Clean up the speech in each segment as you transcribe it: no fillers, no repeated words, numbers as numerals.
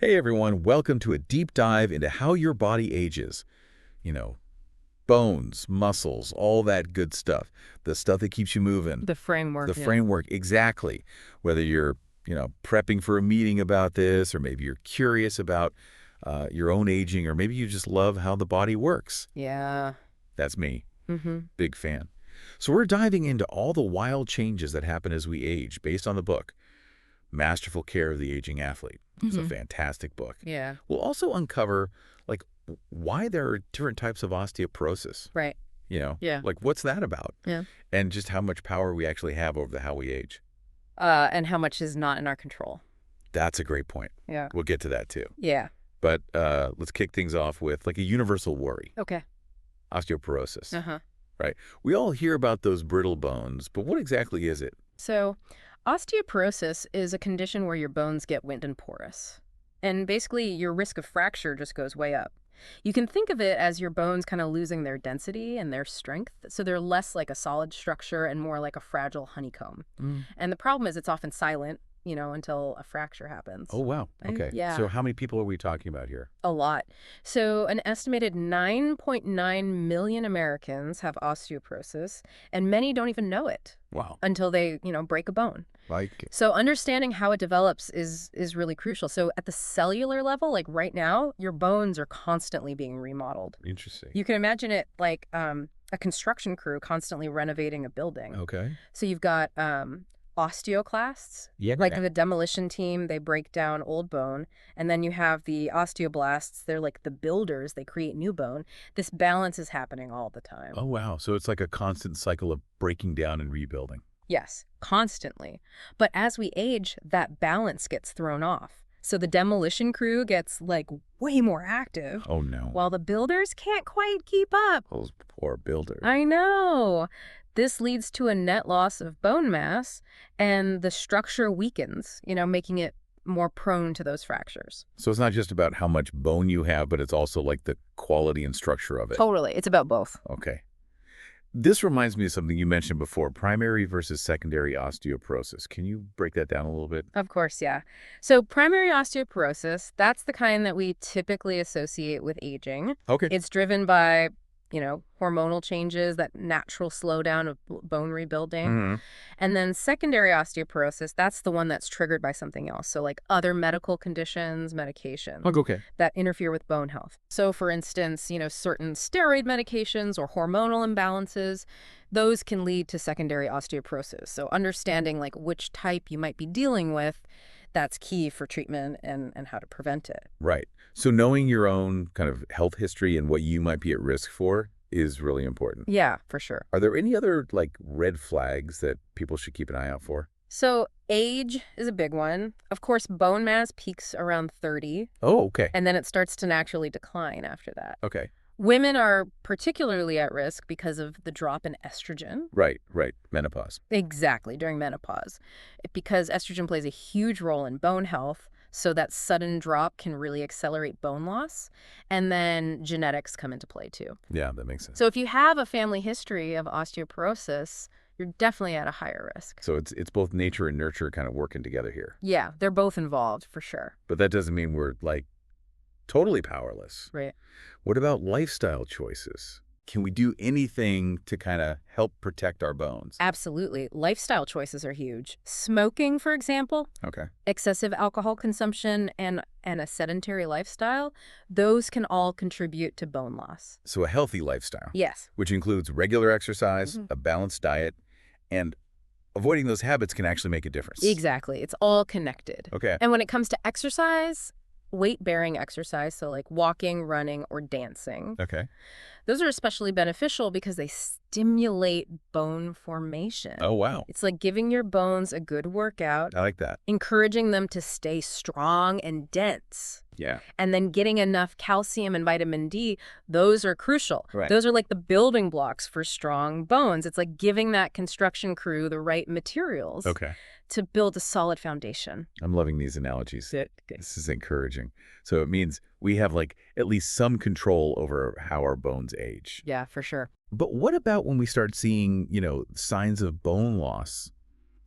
Hey everyone, welcome to a deep dive into how your body ages. You know, bones, muscles, all that good stuff. The stuff that keeps you moving. The framework. The framework, exactly. Whether you're, prepping for a meeting about this, or maybe you're curious about your own aging, or maybe you just love how the body works. Yeah. That's me. Mm-hmm. Big fan. So we're diving into all the wild changes that happen as we age based on the book, Masterful Care of the Aging Athlete. It's a fantastic book. Yeah. We'll also uncover, why there are different types of osteoporosis. Right. Yeah. What's that about? Yeah. And just how much power we actually have over how we age. And how much is not in our control. That's a great point. Yeah. We'll get to that too. Yeah. But let's kick things off with a universal worry. Okay. Osteoporosis. Uh-huh. Right. We all hear about those brittle bones, but what exactly is it? So osteoporosis is a condition where your bones get wind and porous. And basically, your risk of fracture just goes way up. You can think of it as your bones kind of losing their density and their strength, so they're less like a solid structure and more like a fragile honeycomb. And the problem is it's often silent, until a fracture happens. Oh, wow. Okay. Yeah. So how many people are we talking about here? A lot. So an estimated 9.9 million Americans have osteoporosis, and many don't even know it. Wow. Until they, break a bone. So understanding how it develops is really crucial. So at the cellular level, like right now, your bones are constantly being remodeled. Interesting. You can imagine it like a construction crew constantly renovating a building. Okay. So you've got osteoclasts, like the demolition team, they break down old bone. And then you have the osteoblasts, they're like the builders, they create new bone. This balance is happening all the time. Oh, wow. So it's like a constant cycle of breaking down and rebuilding. Yes, constantly. But as we age, that balance gets thrown off. So the demolition crew gets way more active. Oh, no. While the builders can't quite keep up. Those poor builders. I know. This leads to a net loss of bone mass, and the structure weakens, making it more prone to those fractures. So it's not just about how much bone you have, but it's also the quality and structure of it. Totally. It's about both. Okay. This reminds me of something you mentioned before, primary versus secondary osteoporosis. Can you break that down a little bit? Of course, yeah. So primary osteoporosis, that's the kind that we typically associate with aging. Okay. It's driven by hormonal changes, that natural slowdown of bone rebuilding. And then secondary osteoporosis, that's the one that's triggered by something else. So other medical conditions, medications that interfere with bone health. So for instance, certain steroid medications or hormonal imbalances, those can lead to secondary osteoporosis. So understanding which type you might be dealing with, that's key for treatment and how to prevent it. Right. So knowing your own kind of health history and what you might be at risk for is really important. Yeah, for sure. Are there any other red flags that people should keep an eye out for? So age is a big one. Of course, bone mass peaks around 30. Oh, okay. And then it starts to naturally decline after that. Okay. Women are particularly at risk because of the drop in estrogen. Right. Menopause. Exactly, during menopause. Because estrogen plays a huge role in bone health, so that sudden drop can really accelerate bone loss. And then genetics come into play too. Yeah, that makes sense. So if you have a family history of osteoporosis, you're definitely at a higher risk. So it's both nature and nurture kind of working together here. Yeah, they're both involved for sure. But that doesn't mean we're totally powerless. Right. What about lifestyle choices? Can we do anything to kind of help protect our bones? Absolutely. Lifestyle choices are huge. Smoking, for example, excessive alcohol consumption, and a sedentary lifestyle, those can all contribute to bone loss. So a healthy lifestyle. Yes. Which includes regular exercise, a balanced diet, and avoiding those habits can actually make a difference. Exactly. It's all connected. Okay. And when it comes to exercise, weight-bearing exercise, so walking, running, or dancing. Okay. Those are especially beneficial because they stimulate bone formation. Oh, wow. It's like giving your bones a good workout. I like that. Encouraging them to stay strong and dense. Yeah. And then getting enough calcium and vitamin D, those are crucial. Right. Those are the building blocks for strong bones. It's like giving that construction crew the right materials to build a solid foundation. I'm loving these analogies. Good. This is encouraging. So it means we have at least some control over how our bones age. Yeah, for sure. But what about when we start seeing, signs of bone loss?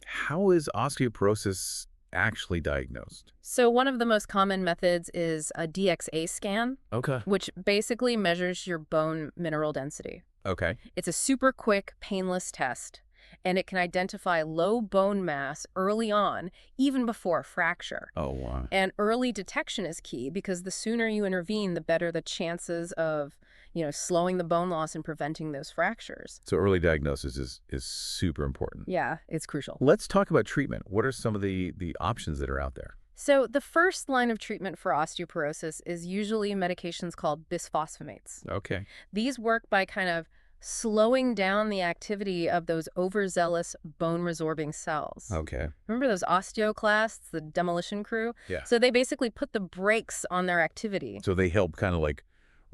How is osteoporosis actually diagnosed? So one of the most common methods is a DXA scan, Okay. which basically measures your bone mineral density. Okay. It's a super quick, painless test, and it can identify low bone mass early on, even before a fracture. Oh, wow. And early detection is key because the sooner you intervene, the better the chances of, slowing the bone loss and preventing those fractures. So early diagnosis is super important. Yeah, it's crucial. Let's talk about treatment. What are some of the options that are out there? So the first line of treatment for osteoporosis is usually medications called bisphosphonates. Okay. These work by kind of slowing down the activity of those overzealous bone-resorbing cells. Okay. Remember those osteoclasts, the demolition crew? Yeah. So they basically put the brakes on their activity. So they help kind of like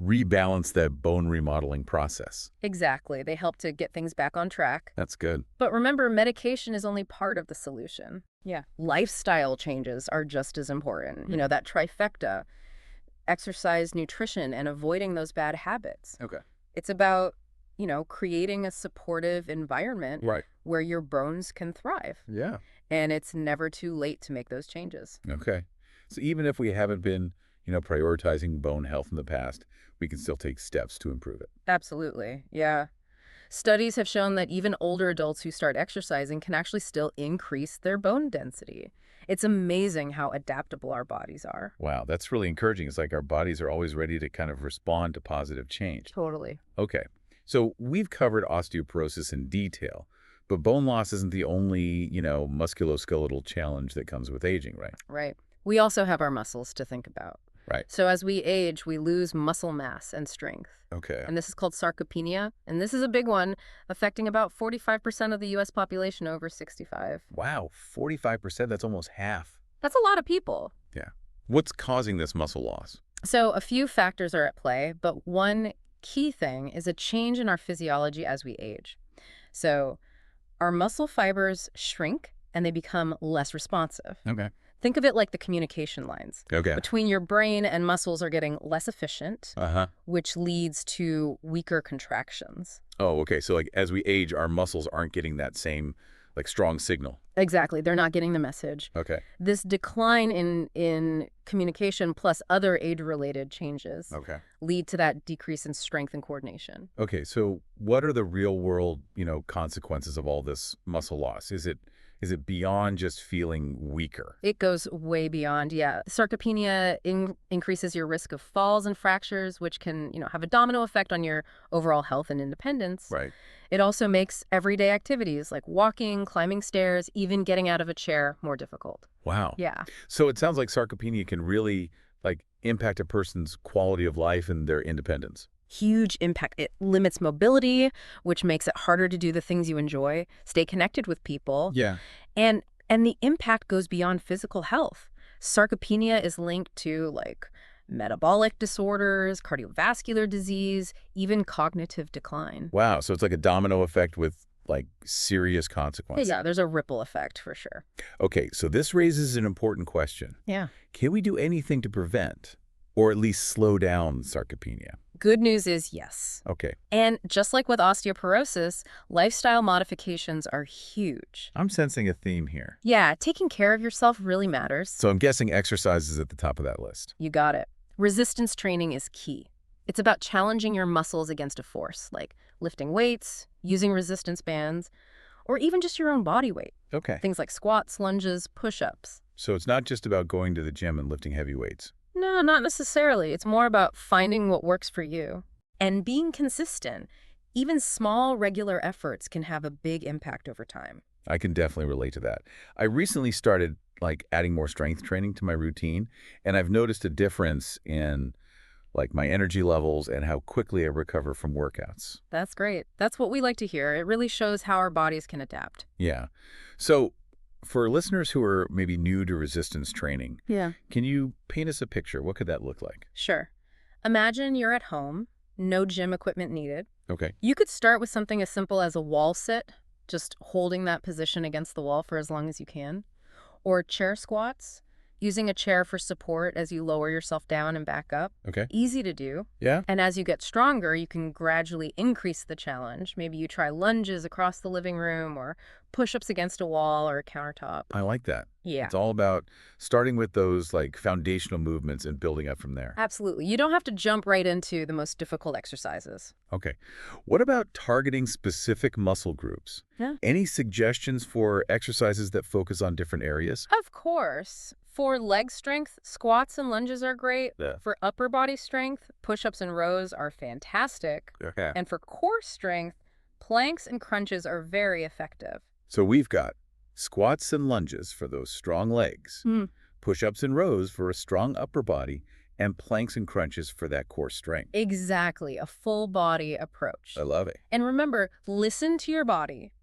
rebalance that bone remodeling process. Exactly. They help to get things back on track. That's good. But remember, medication is only part of the solution. Yeah. Lifestyle changes are just as important. That trifecta: exercise, nutrition, and avoiding those bad habits. Okay. It's about, creating a supportive environment where your bones can thrive. Yeah. And it's never too late to make those changes. Okay. So even if we haven't been, prioritizing bone health in the past, we can still take steps to improve it. Absolutely. Yeah. Studies have shown that even older adults who start exercising can actually still increase their bone density. It's amazing how adaptable our bodies are. Wow, that's really encouraging. It's like our bodies are always ready to kind of respond to positive change. Totally. Okay. So we've covered osteoporosis in detail, but bone loss isn't the only, musculoskeletal challenge that comes with aging, right? Right. We also have our muscles to think about. Right. So as we age, we lose muscle mass and strength. Okay. And this is called sarcopenia. And this is a big one, affecting about 45% of the U.S. population over 65. Wow, 45%, that's almost half. That's a lot of people. Yeah. What's causing this muscle loss? So a few factors are at play, but one key thing is a change in our physiology as we age. So our muscle fibers shrink and they become less responsive. Okay. Think of it like the communication lines. Okay. Between your brain and muscles are getting less efficient, which leads to weaker contractions. Oh, okay. So like as we age, our muscles aren't getting that same like strong signal. Exactly. They're not getting the message. Okay. This decline in communication plus other age-related changes lead to that decrease in strength and coordination. Okay. So what are the real world, consequences of all this muscle loss? Is it beyond just feeling weaker? It goes way beyond, yeah. Sarcopenia increases your risk of falls and fractures, which can, have a domino effect on your overall health and independence. Right. It also makes everyday activities like walking, climbing stairs, even getting out of a chair more difficult. Wow. Yeah. So it sounds like sarcopenia can really impact a person's quality of life and their independence. Huge impact. It limits mobility, which makes it harder to do the things you enjoy, stay connected with people. Yeah. And the impact goes beyond physical health. Sarcopenia is linked to metabolic disorders, cardiovascular disease, even cognitive decline. Wow. So it's like a domino effect with serious consequences. Yeah, there's a ripple effect for sure. Okay. So this raises an important question. Yeah. Can we do anything to prevent or at least slow down sarcopenia? Good news is yes. Okay. And just like with osteoporosis, lifestyle modifications are huge. I'm sensing a theme here. Yeah, taking care of yourself really matters. So I'm guessing exercise is at the top of that list. You got it. Resistance training is key. It's about challenging your muscles against a force, like lifting weights, using resistance bands, or even just your own body weight. Okay. Things like squats, lunges, push-ups. So it's not just about going to the gym and lifting heavy weights. No, not necessarily. It's more about finding what works for you and being consistent. Even small, regular efforts can have a big impact over time. I can definitely relate to that. I recently started adding more strength training to my routine, and I've noticed a difference in my energy levels and how quickly I recover from workouts. That's great. That's what we like to hear. It really shows how our bodies can adapt. Yeah. So for listeners who are maybe new to resistance training, can you paint us a picture? What could that look like? Sure. Imagine you're at home, no gym equipment needed. Okay. You could start with something as simple as a wall sit, just holding that position against the wall for as long as you can. Or chair squats. using a chair for support as you lower yourself down and back up. Okay. Easy to do. Yeah? And as you get stronger, you can gradually increase the challenge. Maybe you try lunges across the living room or push-ups against a wall or a countertop. I like that. Yeah. It's all about starting with those like foundational movements and building up from there. Absolutely. You don't have to jump right into the most difficult exercises. Okay. What about targeting specific muscle groups? Yeah. Any suggestions for exercises that focus on different areas? Of course. For leg strength, squats and lunges are great. Yeah. For upper body strength, push-ups and rows are fantastic. Okay. And for core strength, planks and crunches are very effective. So we've got squats and lunges for those strong legs, push-ups and rows for a strong upper body, and planks and crunches for that core strength. Exactly. A full body approach. I love it. And remember, listen to your body.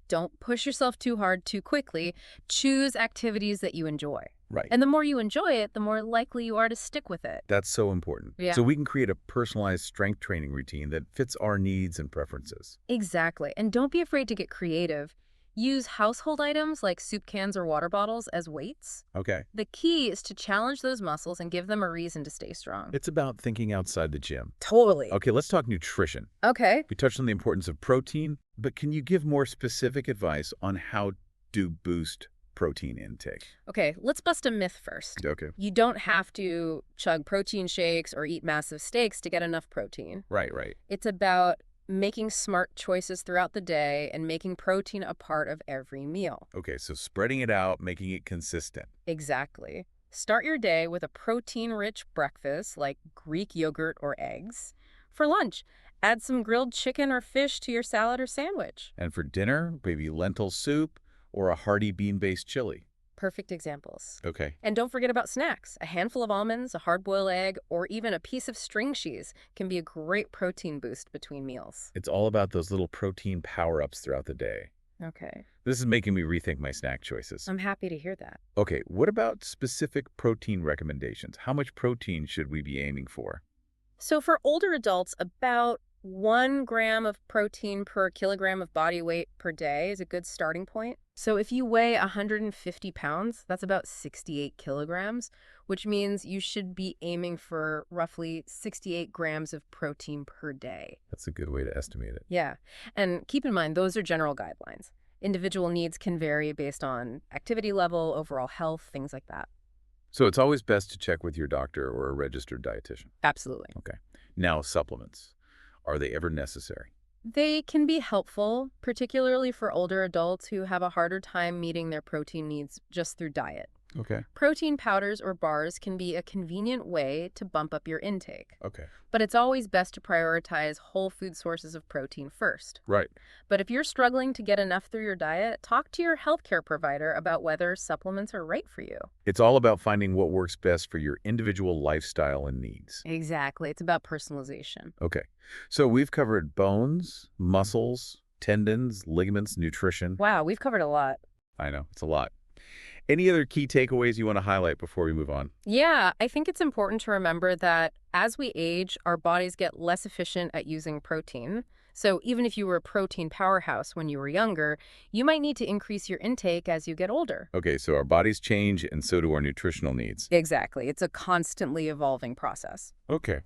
Don't push yourself too hard too quickly. Choose activities that you enjoy. Right. And the more you enjoy it, the more likely you are to stick with it. That's so important. Yeah. So we can create a personalized strength training routine that fits our needs and preferences. Exactly. And don't be afraid to get creative. Use household items like soup cans or water bottles as weights. Okay. The key is to challenge those muscles and give them a reason to stay strong. It's about thinking outside the gym. Totally. Okay, let's talk nutrition. Okay. We touched on the importance of protein, but can you give more specific advice on how to boost protein intake? Okay, let's bust a myth first. Okay. You don't have to chug protein shakes or eat massive steaks to get enough protein. Right. It's about making smart choices throughout the day and making protein a part of every meal. Okay, so spreading it out, making it consistent. Exactly. Start your day with a protein-rich breakfast like Greek yogurt or eggs. For lunch, add some grilled chicken or fish to your salad or sandwich. And for dinner, maybe lentil soup or a hearty bean-based chili. Perfect examples. Okay. And don't forget about snacks. A handful of almonds, a hard-boiled egg, or even a piece of string cheese can be a great protein boost between meals. It's all about those little protein power-ups throughout the day. Okay. This is making me rethink my snack choices. I'm happy to hear that. Okay, what about specific protein recommendations? How much protein should we be aiming for? So for older adults, about 1 gram of protein per kilogram of body weight per day is a good starting point. So if you weigh 150 pounds, that's about 68 kilograms, which means you should be aiming for roughly 68 grams of protein per day. That's a good way to estimate it. Yeah. And keep in mind, those are general guidelines. Individual needs can vary based on activity level, overall health, things like that. So it's always best to check with your doctor or a registered dietitian. Absolutely. Okay. Now, supplements. Are they ever necessary? They can be helpful, particularly for older adults who have a harder time meeting their protein needs just through diet. Okay. Protein powders or bars can be a convenient way to bump up your intake. Okay. But it's always best to prioritize whole food sources of protein first. Right. But if you're struggling to get enough through your diet, talk to your healthcare provider about whether supplements are right for you. It's all about finding what works best for your individual lifestyle and needs. Exactly. It's about personalization. Okay. So we've covered bones, muscles, tendons, ligaments, nutrition. Wow, we've covered a lot. I know, it's a lot. Any other key takeaways you want to highlight before we move on? Yeah, I think it's important to remember that as we age, our bodies get less efficient at using protein. So even if you were a protein powerhouse when you were younger, you might need to increase your intake as you get older. Okay, so our bodies change and so do our nutritional needs. Exactly. It's a constantly evolving process. Okay.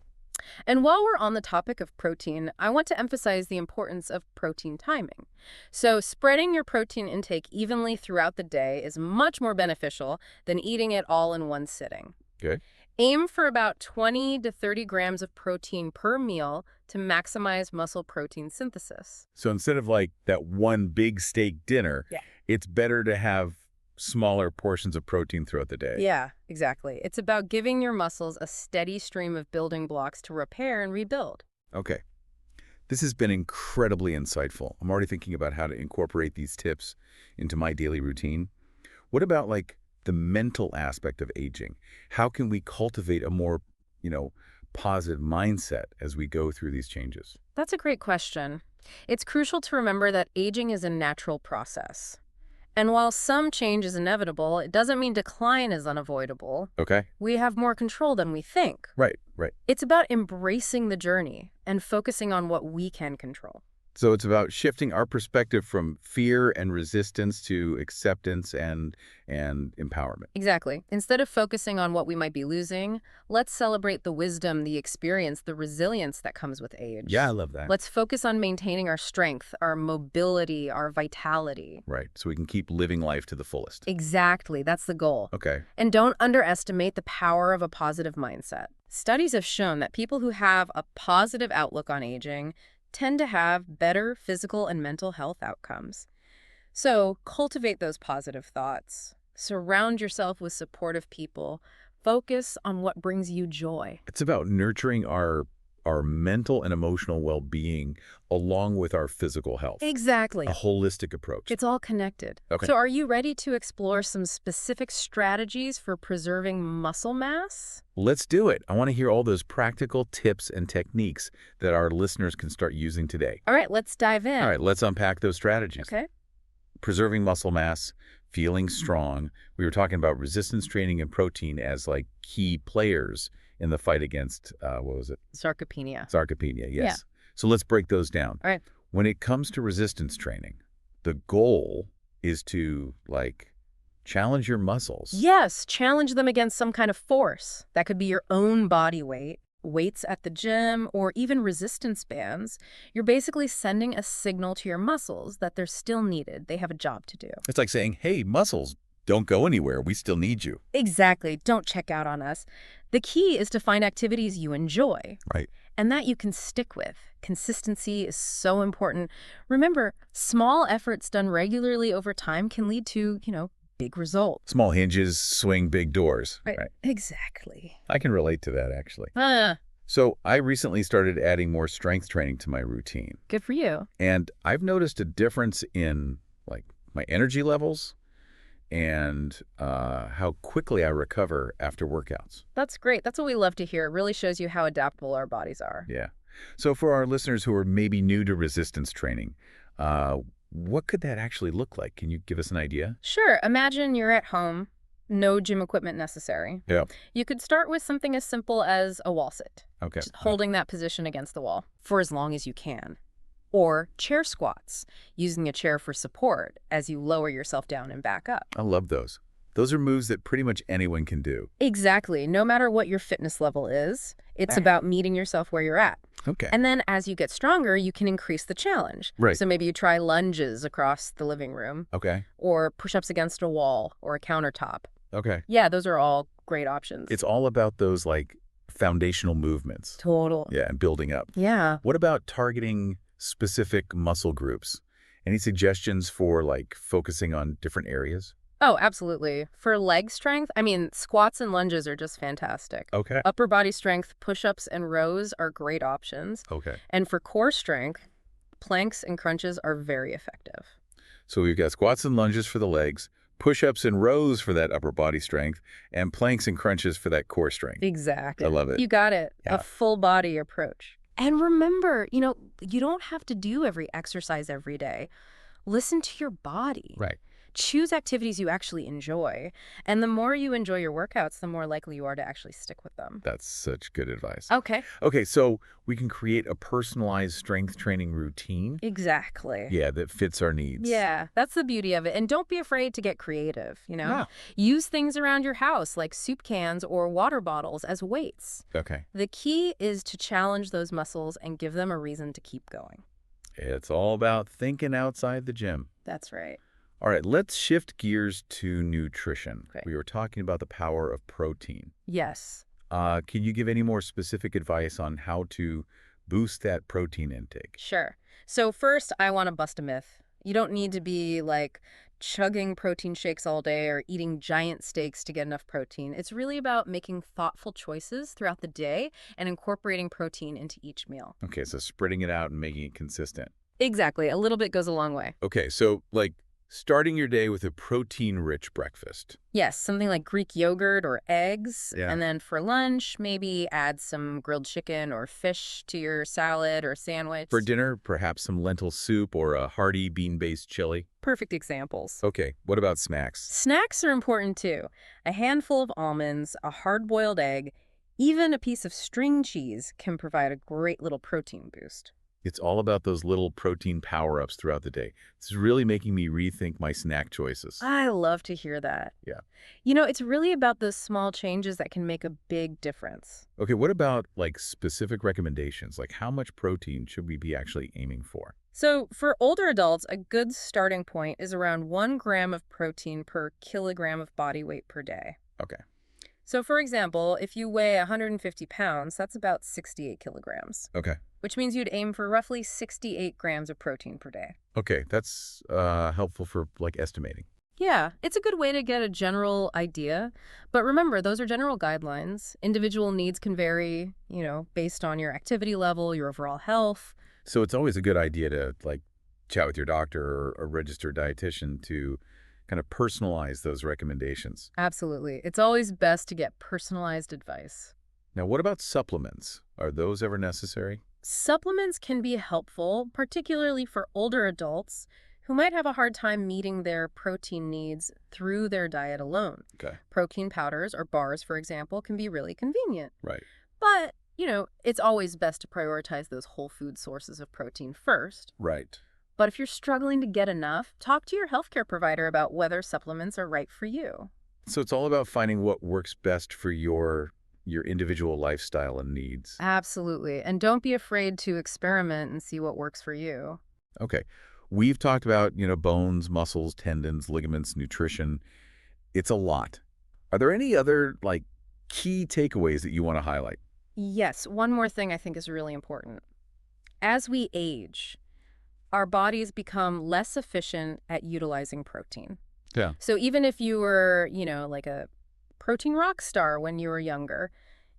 And while we're on the topic of protein, I want to emphasize the importance of protein timing. So spreading your protein intake evenly throughout the day is much more beneficial than eating it all in one sitting. Okay. Aim for about 20 to 30 grams of protein per meal to maximize muscle protein synthesis. So instead of like that one big steak dinner, it's better to have smaller portions of protein throughout the day. Yeah, exactly. It's about giving your muscles a steady stream of building blocks to repair and rebuild. Okay. This has been incredibly insightful. I'm already thinking about how to incorporate these tips into my daily routine. What about like the mental aspect of aging? How can we cultivate a more, positive mindset as we go through these changes? That's a great question. It's crucial to remember that aging is a natural process. And while some change is inevitable, it doesn't mean decline is unavoidable. Okay. We have more control than we think. Right. It's about embracing the journey and focusing on what we can control. So it's about shifting our perspective from fear and resistance to acceptance and empowerment. Exactly. Instead of focusing on what we might be losing, let's celebrate the wisdom, the experience, the resilience that comes with age. Yeah, I love that. Let's focus on maintaining our strength, our mobility, our vitality. Right, so we can keep living life to the fullest. Exactly. That's the goal. Okay. And don't underestimate the power of a positive mindset. Studies have shown that people who have a positive outlook on aging tend to have better physical and mental health outcomes. So cultivate those positive thoughts. Surround yourself with supportive people. Focus on what brings you joy. It's about nurturing our mental and emotional well-being along with our physical health. Exactly. A holistic approach. It's all connected. Okay. So are you ready to explore some specific strategies for preserving muscle mass? Let's do it. I want to hear all those practical tips and techniques that our listeners can start using today. All right, let's dive in. All right, let's unpack those strategies. Okay. Preserving muscle mass, feeling strong. We were talking about resistance training and protein as like key players in the fight against, what was it? Sarcopenia. Sarcopenia, yes. Yeah. So let's break those down. All right. When it comes to resistance training, the goal is to challenge your muscles. Yes, challenge them against some kind of force. That could be your own body weight, weights at the gym, or even resistance bands. You're basically sending a signal to your muscles that they're still needed. They have a job to do. It's like saying, hey, muscles, don't go anywhere. We still need you. Exactly. Don't check out on us. The key is to find activities you enjoy. Right. And that you can stick with. Consistency is so important. Remember, small efforts done regularly over time can lead to, big results. Small hinges swing big doors. Right. Exactly. I can relate to that, actually. Ah, So I recently started adding more strength training to my routine. good for you. And I've noticed a difference in my energy levels and how quickly I recover after workouts. That's great. That's what we love to hear. It really shows you how adaptable our bodies are. Yeah. So for our listeners who are maybe new to resistance training, what could that actually look like? Can you give us an idea? Sure. Imagine you're at home, no gym equipment necessary. Yeah. You could start with something as simple as a wall sit, Okay. just holding that position against the wall for as long as you can. Or chair squats, using a chair for support as you lower yourself down and back up. I love those. Those are moves that pretty much anyone can do. Exactly. No matter what your fitness level is, it's about meeting yourself where you're at. Okay. And then as you get stronger, you can increase the challenge. Right. So maybe you try lunges across the living room, Okay. or push-ups against a wall or a countertop. Okay. Yeah, those are all great options. It's all about those foundational movements. total. Yeah, and building up. Yeah. What about targeting specific muscle groups? Any suggestions for focusing on different areas? Oh, absolutely. For leg strength, squats and lunges are just fantastic. Okay. Upper body strength, push-ups and rows are great options. Okay. And for core strength, planks and crunches are very effective. So we've got squats and lunges for the legs, push-ups and rows for that upper body strength, and planks and crunches for that core strength. Exactly. I love it. You got it. Yeah. A full body approach. And remember, you don't have to do every exercise every day. Listen to your body. Right. Choose activities you actually enjoy. And the more you enjoy your workouts, the more likely you are to actually stick with them. That's such good advice. Okay. Okay, so we can create a personalized strength training routine. Exactly. Yeah, that fits our needs. Yeah, that's the beauty of it. And don't be afraid to get creative, Yeah. Use things around your house like soup cans or water bottles as weights. Okay. The key is to challenge those muscles and give them a reason to keep going. It's all about thinking outside the gym. That's right. All right, let's shift gears to nutrition. Okay. We were talking about the power of protein. Yes. Can you give any more specific advice on how to boost that protein intake? Sure. So first, I want to bust a myth. You don't need to be chugging protein shakes all day or eating giant steaks to get enough protein. It's really about making thoughtful choices throughout the day and incorporating protein into each meal. Okay, so spreading it out and making it consistent. Exactly. A little bit goes a long way. Okay, so starting your day with a protein-rich breakfast. Yes, something like Greek yogurt or eggs. Yeah. And then for lunch, maybe add some grilled chicken or fish to your salad or sandwich. For dinner, perhaps some lentil soup or a hearty bean-based chili. Perfect examples. Okay, what about snacks? Snacks are important too. A handful of almonds, a hard-boiled egg, even a piece of string cheese can provide a great little protein boost. It's all about those little protein power-ups throughout the day. This is really making me rethink my snack choices. I love to hear that. Yeah. It's really about those small changes that can make a big difference. Okay, what about like specific recommendations? Like how much protein should we be actually aiming for? So for older adults, a good starting point is around 1 gram of protein per kilogram of body weight per day. Okay. So for example, if you weigh 150 pounds, that's about 68 kilograms. Okay. Which means you'd aim for roughly 68 grams of protein per day. Okay, that's helpful for like estimating. Yeah, it's a good way to get a general idea. But remember, those are general guidelines. Individual needs can vary, based on your activity level, your overall health. So it's always a good idea to like chat with your doctor or a registered dietitian to kind of personalize those recommendations. Absolutely. It's always best to get personalized advice. Now, what about supplements? Are those ever necessary? Supplements can be helpful, particularly for older adults who might have a hard time meeting their protein needs through their diet alone. Okay. Protein powders or bars, for example, can be really convenient. Right. But, it's always best to prioritize those whole food sources of protein first. Right. But if you're struggling to get enough, talk to your healthcare provider about whether supplements are right for you. So it's all about finding what works best for your individual lifestyle and needs. Absolutely. And don't be afraid to experiment and see what works for you. Okay. We've talked about, bones, muscles, tendons, ligaments, nutrition. It's a lot. Are there any other, like, key takeaways that you want to highlight? Yes. One more thing I think is really important. As we age, our bodies become less efficient at utilizing protein. Yeah. So even if you were, like a protein rock star when you were younger,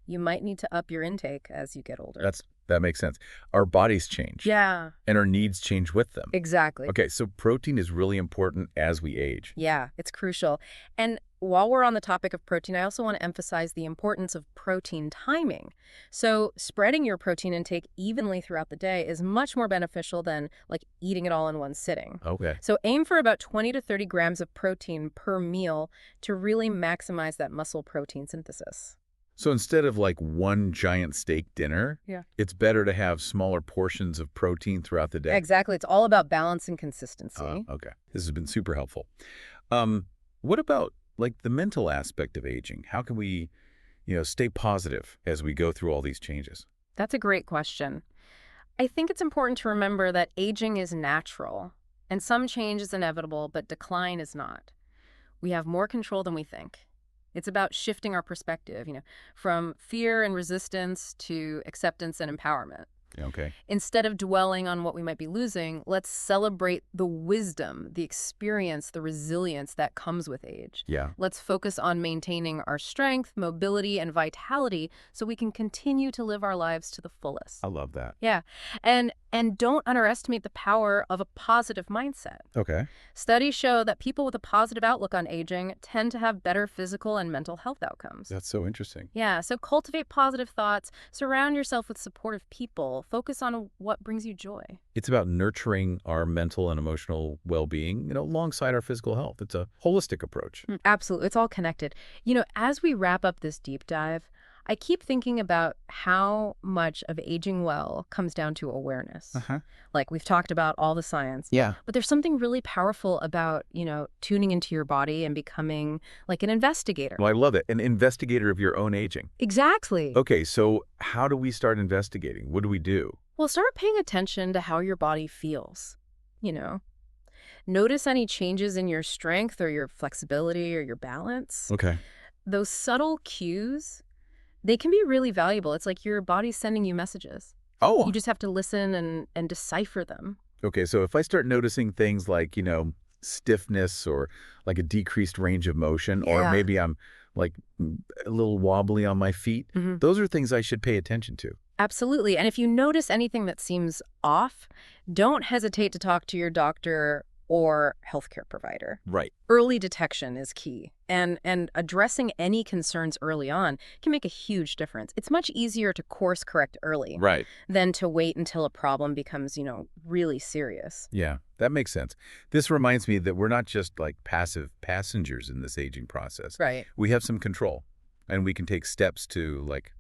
you might need to up your intake as you get older. That makes sense. Our bodies change. Yeah. And our needs change with them. Exactly. Okay, so protein is really important as we age. Yeah, it's crucial. And while we're on the topic of protein, I also want to emphasize the importance of protein timing. So spreading your protein intake evenly throughout the day is much more beneficial than like eating it all in one sitting. Okay. So aim for about 20 to 30 grams of protein per meal to really maximize that muscle protein synthesis. So instead of like one giant steak dinner, it's better to have smaller portions of protein throughout the day. Exactly. It's all about balance and consistency. Okay. This has been super helpful. What about like the mental aspect of aging? How can we, stay positive as we go through all these changes? That's a great question. I think it's important to remember that aging is natural, and some change is inevitable, but decline is not. We have more control than we think. It's about shifting our perspective, from fear and resistance to acceptance and empowerment. Okay. Instead of dwelling on what we might be losing, let's celebrate the wisdom, the experience, the resilience that comes with age. Yeah. Let's focus on maintaining our strength, mobility, and vitality so we can continue to live our lives to the fullest. I love that. Yeah. And don't underestimate the power of a positive mindset. Okay. Studies show that people with a positive outlook on aging tend to have better physical and mental health outcomes. That's so interesting. Yeah, so cultivate positive thoughts, surround yourself with supportive people, focus on what brings you joy. It's about nurturing our mental and emotional well-being, alongside our physical health. It's a holistic approach. Absolutely. It's all connected. As we wrap up this deep dive, I keep thinking about how much of aging well comes down to awareness. Like we've talked about all the science. Yeah. But there's something really powerful about, tuning into your body and becoming like an investigator. Well, I love it. An investigator of your own aging. Exactly. Okay, so how do we start investigating? What do we do? Well, start paying attention to how your body feels. Notice any changes in your strength or your flexibility or your balance. Okay. Those subtle cues, they can be really valuable. It's like your body's sending you messages. Oh. You just have to listen and decipher them. Okay, so if I start noticing things like, stiffness or like a decreased range of motion, or maybe I'm like a little wobbly on my feet, those are things I should pay attention to. Absolutely. And if you notice anything that seems off, don't hesitate to talk to your doctor or healthcare provider. Right. Early detection is key. And addressing any concerns early on can make a huge difference. It's much easier to course correct early than to wait until a problem becomes, really serious. Yeah, that makes sense. This reminds me that we're not just like passive passengers in this aging process. Right. We have some control, and we can take steps to like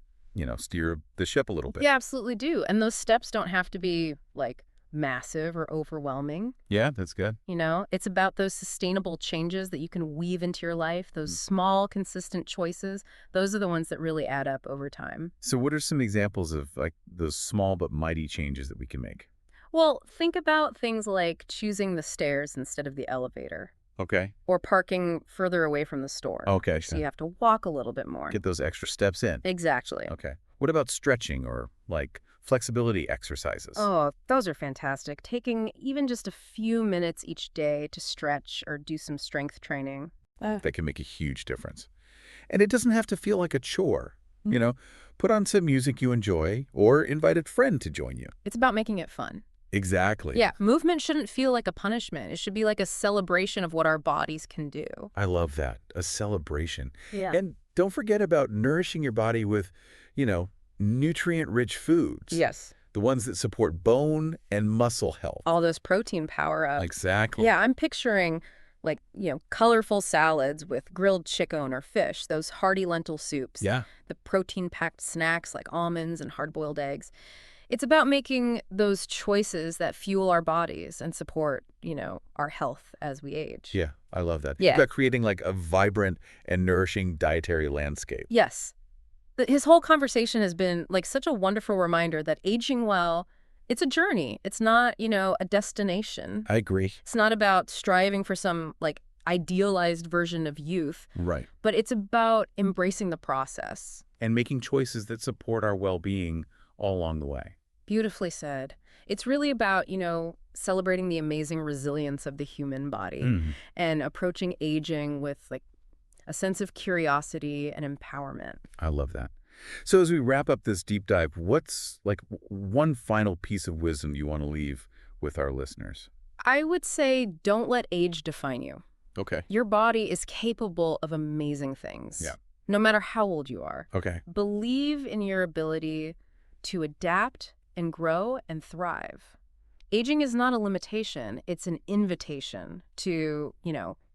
steer the ship a little bit. You absolutely do. And those steps don't have to be, like, massive or overwhelming. Yeah, that's good. It's about those sustainable changes that you can weave into your life, those small, consistent choices. Those are the ones that really add up over time. So what are some examples of, like, those small but mighty changes that we can make? Well, think about things like choosing the stairs instead of the elevator. Okay. Or parking further away from the store. Okay, So sure. you have to walk a little bit more. Get those extra steps in. Exactly. Okay. What about stretching or, like, flexibility exercises? Oh, those are fantastic. Taking even just a few minutes each day to stretch or do some strength training. That can make a huge difference. And it doesn't have to feel like a chore. Put on some music you enjoy or invite a friend to join you. It's about making it fun. Exactly. Yeah, movement shouldn't feel like a punishment. It should be like a celebration of what our bodies can do. I love that. A celebration. Yeah. And don't forget about nourishing your body with, nutrient-rich foods. Yes. The ones that support bone and muscle health. All those protein power-ups. Exactly. Yeah, I'm picturing, like, colorful salads with grilled chicken or fish, those hearty lentil soups. Yeah. The protein-packed snacks like almonds and hard-boiled eggs. It's about making those choices that fuel our bodies and support, our health as we age. Yeah, I love that. Yeah. It's about creating, like, a vibrant and nourishing dietary landscape. Yes. His whole conversation has been, like, such a wonderful reminder that aging well, it's a journey. It's not, a destination. I agree. It's not about striving for some, like, idealized version of youth. Right. But it's about embracing the process. And making choices that support our well-being all along the way. Beautifully said. It's really about, celebrating the amazing resilience of the human body and approaching aging with, like, a sense of curiosity and empowerment. I love that. So as we wrap up this deep dive, what's, like, one final piece of wisdom you want to leave with our listeners? I would say don't let age define you. Okay. Your body is capable of amazing things. Yeah. No matter how old you are. Okay. Believe in your ability to adapt and grow and thrive. Aging is not a limitation. It's an invitation to,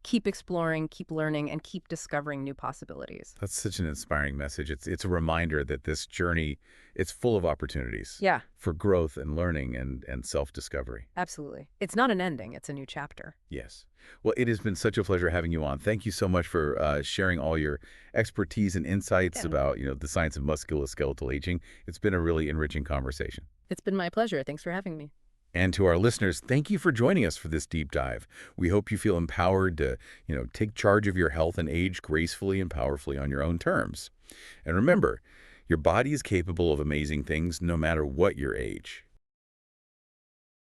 keep exploring, keep learning, and keep discovering new possibilities. That's such an inspiring message. It's a reminder that this journey, it's full of opportunities. Yeah. For growth and learning and self-discovery. Absolutely. It's not an ending. It's a new chapter. Yes. Well, it has been such a pleasure having you on. Thank you so much for sharing all your expertise and insights about, the science of musculoskeletal aging. It's been a really enriching conversation. It's been my pleasure. Thanks for having me. And to our listeners, thank you for joining us for this deep dive. We hope you feel empowered to, take charge of your health and age gracefully and powerfully on your own terms. And remember, your body is capable of amazing things no matter what your age.